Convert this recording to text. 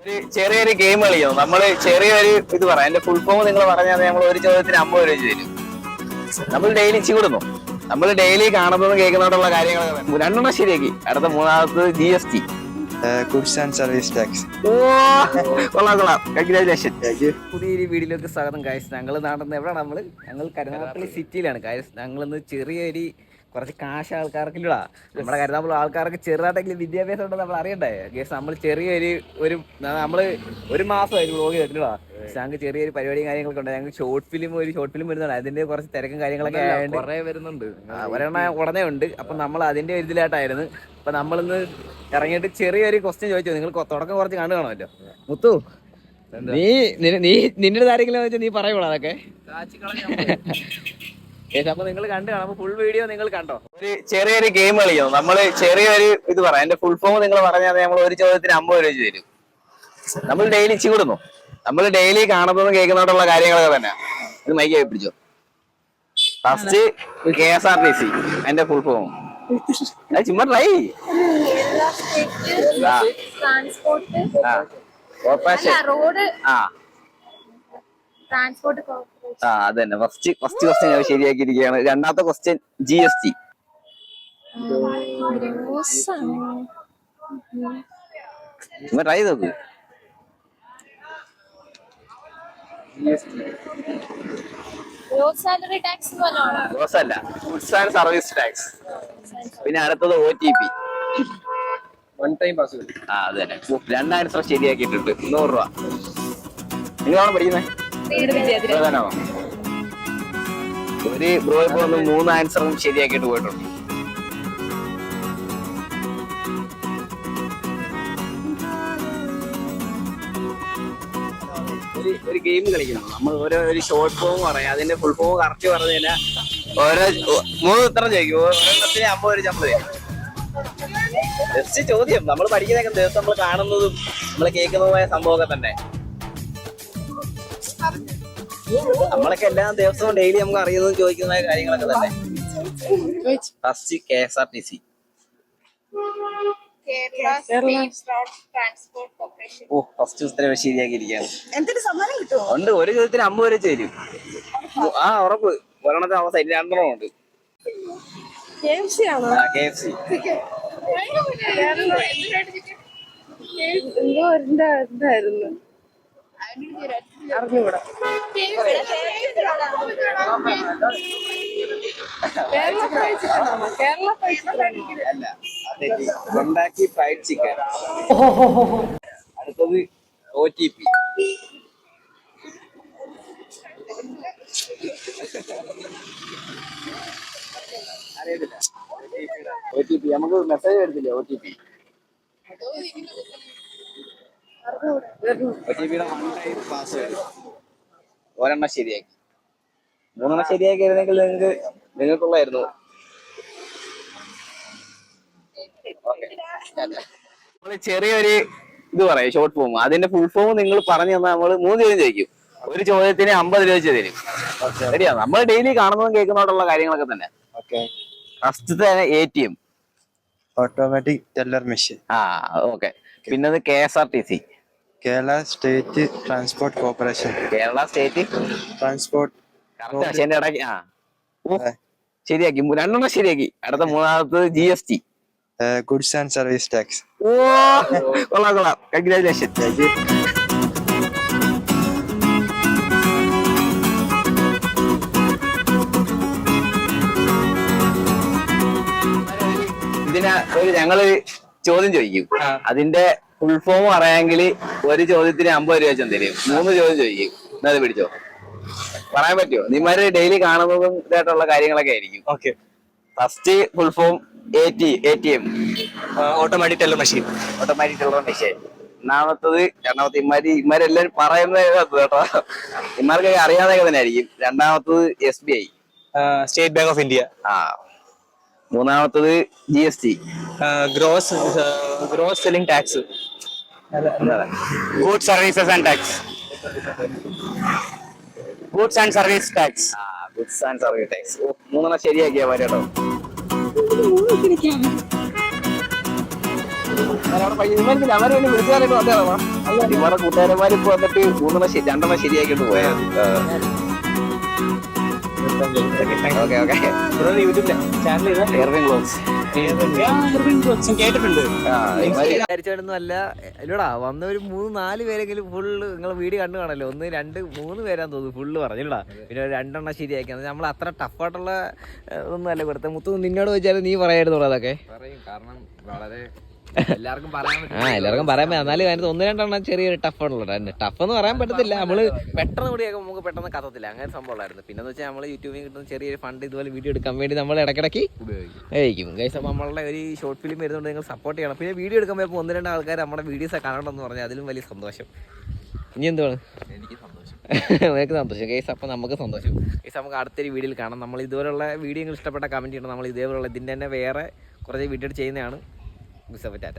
ഒരു ചെറിയൊരു ഗെയിം കളിക്കുന്നു. നമ്മള് ചെറിയൊരു ഇത് പറയാം. എന്റെ ഫുൾ ഫോം നിങ്ങൾ പറഞ്ഞാൽ നമ്മൾ ഒരു ചോദ്യത്തിന് 50 രൂപ തരും. നമ്മൾ ഡെയിലി ചൂടുന്നു. നമ്മൾ ഡെയിലി കാണുന്നതും കേൾക്കുന്നതോടുള്ള കാര്യങ്ങളൊക്കെ രണ്ടെണ്ണം ശരിയാക്കി. അടുത്ത മൂന്നാമത് GST, goods and service tax. ഓ കൊള്ളാം കൊള്ളാം, കൺഗ്രാജുലേഷൻ. പുതിയൊരു വീഡിയോയിലേക്ക് സ്വാഗതം ഗൈസ്. ഞങ്ങൾ നടന്നത് എവിടെയാണ്? ഞങ്ങൾ കരുനാഗപ്പള്ളി സിറ്റിയിലാണ് ഗൈസ്. ഞങ്ങളിന്ന് ചെറിയൊരു കുറച്ച് കാശ് ആൾക്കാർക്കില്ലടാ. നമ്മുടെ കരുനാഗപ്പള്ളി ആൾക്കാർക്ക് ചെറുതായിട്ടെങ്കിലും വിദ്യാഭ്യാസം ഉണ്ടെന്ന് നമ്മൾ അറിയണ്ടേ ഗൈസ്. നമ്മൾ ചെറിയൊരു നമ്മള് ഒരു മാസമായിരുന്നു വ്ലോഗ് ചെയ്തിട്ടുള്ളതാ. പക്ഷെ ഞങ്ങൾക്ക് ചെറിയൊരു പരിപാടിയും കാര്യങ്ങളൊക്കെ ഉണ്ട്. ഞങ്ങൾക്ക് ഷോർട്ട് ഫിലിം വരുന്നതാണ്. അതിന്റെ കുറച്ച് തിരക്കും കാര്യങ്ങളൊക്കെ വരുന്നുണ്ട്. ഒരെണ്ണം ഉടനെ ഉണ്ട്. അപ്പൊ നമ്മൾ അതിന്റെ ഒരു ഇതിലായിട്ടായിരുന്നു. അപ്പൊ നമ്മളിന്ന് ഇറങ്ങിയിട്ട് ചെറിയൊരു ക്വസ്റ്റ്യൻ ചോദിച്ചു. നിങ്ങൾ തുടക്കം കുറച്ച് കണ്ടു കാണുമല്ലോ. മുത്തു, നിന്റെ ആരെങ്കിലും വെച്ചാൽ നീ പറയൂടാ അതൊക്കെ. അപ്പൊ നിങ്ങൾ കണ്ടു കാണുമ്പോ ഫുൾ വീഡിയോ നിങ്ങൾ കണ്ടോ. ഒരു ചെറിയൊരു ഗെയിം കളിക്കുന്നു. നമ്മള് ചെറിയൊരു ഇത് പറയാം. എന്റെ ഫുൾ ഫോം നിങ്ങൾ പറഞ്ഞാൽ നമ്മൾ ഒരു ചോദ്യത്തിന് 50 രൂപ തരും. നമ്മൾ ഡെയിലി ചൂടുന്നു. നമ്മൾ ഡെയിലി കാണുന്നതും കേൾക്കുന്നതോടുള്ള കാര്യങ്ങളൊക്കെ തന്നെ. ഇത് മൈക്ക് പിടിച്ചോ. ഫസ്റ്റ് KSRTC, അതിന്റെ ഫുൾ ഫോം ചുമ്മാ ട്രൈ. അത് തന്നെ. ഫസ്റ്റ് ക്വസ്റ്റ്യൻ ഞാൻ ശരിയാക്കിയിരിക്കുകയാണ്. രണ്ടാമത്തെ ക്വസ്റ്റ്യൻ GST. ചുമ്മാ ട്രൈ നോക്ക്. ഗ്രോസ് സാലറി ടാക്സ് ഗ്രോസ് അല്ല, ഗുഡ്സ് ആൻഡ് സർവീസ് ടാക്സ്. പിന്നെ അടുത്തത് OTP, വൺ ടൈം പാസ്വേഡ്. അത് തന്നെ. 2 ആൻസർ ശരിയാക്കിയിട്ടുണ്ട്. 100 രൂപ. നിങ്ങളാണ് പഠിക്കുന്നത്? ഒരു ബ്രോ ഇപ്പൊ 3 ആൻസറും ശരിയാക്കിയിട്ട് പോയിട്ടുണ്ട്. ഒരു ഗെയിം കളിക്കണം. നമ്മൾ ഓരോ ഒരു ഷോർട്ട് ഫോം പറയാം. അതിന്റെ ഫുൾ ഫോം കറക്റ്റ് പറഞ്ഞു കഴിഞ്ഞാൽ ഓരോ 3 ഉത്തരം ചോദിക്കും. ഓരോരുത്തത്തിന് 50 രൂപ ശമ്പളം തരും. ജസ്റ്റ് ചോദ്യം. നമ്മൾ പഠിക്കുന്നതൊക്കെ ദിവസം നമ്മൾ കാണുന്നതും നമ്മൾ കേൾക്കുന്നതുമായ സംഭവമൊക്കെ തന്നെ. നമ്മളൊക്കെ എല്ലാ ദിവസവും ഡെയിലി നമുക്ക് അറിയുന്നതും ചോദിക്കുന്ന കാര്യങ്ങളൊക്കെ തന്നെ. First KSRTC. ഓ, ഫസ്റ്റ് ഉത്തരം ശരിയാക്കിയിരിക്കുകയാണ്. ഉണ്ട്. ഒരു ചോദ്യത്തിന് 50 രൂപ തരും. ആ ഉറപ്പ്. ഒരെണ്ണത്തെ അവസ്ഥ 2 ഉണ്ട്. KFC. എന്തായിരുന്നു അറിഞ്ഞൂടാ. ഉണ്ടാക്കി ഫ്രൈഡ് ചിക്കൻ. അടുത്തത് OTP. അറിയത്തില്ല. OTP നമുക്ക് മെസ്സേജ് വരുന്നില്ലേ? OTP OTPയുടെ 1 time password. ഒരെണ്ണം ശരിയാക്കി. 3 ശരിയാക്കിയിരുന്നെങ്കിൽ നിങ്ങൾക്കുള്ളായിരുന്നു. നമ്മള് ചെറിയൊരു ഇത് പറയാം, ഷോർട്ട് ഫോം. അതിന്റെ ഫുൾ ഫോം നിങ്ങൾ പറഞ്ഞു തന്നാൽ നമ്മൾ 3 ചോദ്യം ചോദിക്കും. ഒരു ചോദ്യത്തിന് 50 രൂപ വെച്ച് തരും. ശരിയാ. നമ്മൾ ഡെയിലി കാണുന്നതും കേൾക്കുന്നതോടുള്ള കാര്യങ്ങളൊക്കെ തന്നെ. ഫസ്റ്റത്തെ ATM, automatic teller machine. Okay. പിന്നത് KSRTC, Kerala state transport corporation. Kerala state transport. ഇടയ്ക്ക് ശരിയാക്കി. 2 ശരിയാക്കി. അടുത്ത മൂന്നാമത്തത് GST, goods and service tax. ഓ കൊള്ളാം കൊള്ളാം, കൺഗ്രാജുലേഷൻ. ഞങ്ങള് ചോദ്യം ചോദിക്കും. അതിന്റെ ഫുൾ ഫോം പറയാമെങ്കിൽ ഒരു ചോദ്യത്തിന് 50 രൂപ വെച്ചാൽ തരും. 3 ചോദ്യം ചോദിക്കും. അത് പിടിച്ചോ. പറയാൻ പറ്റുമോ? നിമാര് ഡെയിലി കാണുന്നതും ഇതായിട്ടുള്ള കാര്യങ്ങളൊക്കെ ആയിരിക്കും. Okay. First full form ATM, automatic teller machine. Automatic teller machine. രണ്ടാമത്തെ ഇമാരെല്ലാരും പറയുന്നത് കേട്ടോ. ഇമാർക്ക് അറിയാതെ തന്നെ ആയിരിക്കും. രണ്ടാമത്തത് SBI, state bank of India. മൂന്നാമത്തത് GST, gross selling tax. Goods services and tax. Goods and service tax. Goods and service tax. 3 ശരിയാക്കിയാ മതി കേട്ടോ. അവരെ വിളിച്ചാലേ അടിമാറ കൂട്ടുകാരന്മാർ ഇപ്പൊ വന്നിട്ട് 2 ശരിയാക്കിട്ട് പോയാ. Okay okay. യൂട്യൂബിലെ ചാനൽ എയർവിൻ ഗ്ലോബ്സ് കേട്ടിട്ടുണ്ട്. വിചാരിച്ചൊന്നും അല്ല. ഇല്ലടാ വന്ന ഒരു 3-4 പേരെങ്കിലും ഫുള്ള് നിങ്ങൾ വീഡിയോ കണ്ടു കാണല്ലോ. 1, 2, 3 പേരാന്ന് തോന്നുന്നു ഫുള്ള് പറഞ്ഞില്ലടാ. പിന്നെ 2 ശരിയാക്കിയത് നമ്മൾ അത്ര ടഫായിട്ടുള്ള ഒന്നും അല്ല കൊടുത്തത്. മുത്തു നിന്നോട് ചോദിച്ചാലും നീ പറയായിരുന്നു അതൊക്കെ. പറയും, കാരണം വളരെ എല്ലാവർക്കും പറയാൻ എല്ലാവർക്കും പറയാൻ പറ്റും. എന്നാലും അതിനകത്ത് 1-2 ചെറിയൊരു ടഫ് ഉള്ളൂ. ടഫ് എന്ന് പറയാൻ പറ്റത്തില്ല. നമ്മള് പെട്ടെന്ന് കൂടിയൊക്കെ നമുക്ക് പെട്ടെന്ന് കത്തത്തില്ല. അങ്ങനെ സംഭവം ഉള്ളായിരുന്നു. പിന്നെ വെച്ചാൽ നമ്മൾ യൂട്യൂബിൽ കിട്ടുന്ന ചെറിയൊരു ഫണ്ട് ഇതുപോലെ വീഡിയോ എടുക്കാൻ വേണ്ടി നമ്മൾ ഇടയ്ക്കിടയ്ക്ക് ഉപയോഗിക്കും. ഗൈസ് അപ്പോൾ നമ്മളുടെ ഒരു ഷോർട്ട് ഫിലിം വരുന്നുണ്ട്, നിങ്ങൾ സപ്പോർട്ട് ചെയ്യണം. പിന്നെ വീഡിയോ എടുക്കുമ്പോൾ ഇപ്പോൾ 1-2 ആൾക്കാർ നമ്മുടെ വീഡിയോസ് കാണണമെന്ന് പറഞ്ഞാൽ അതിലും വലിയ സന്തോഷം. ഇനി എന്തുവാണ്? എനിക്ക് സന്തോഷം. നിങ്ങൾക്ക് സന്തോഷം ഗൈസ്. അപ്പോൾ നമുക്ക് സന്തോഷം ഗൈസ്. നമുക്ക് അടുത്തൊരു വീഡിയോയിൽ കാണാം. നമ്മൾ ഇതുപോലുള്ള വീഡിയോ ഇഷ്ടപ്പെട്ട കമൻറ്റ് ചെയ്യണം. നമ്മൾ ഇതേപോലുള്ള ഇതിൻ്റെ തന്നെ വേറെ കുറച്ച് വീഡിയോ ചെയ്യുന്നതാണ്. ടാറ്റ.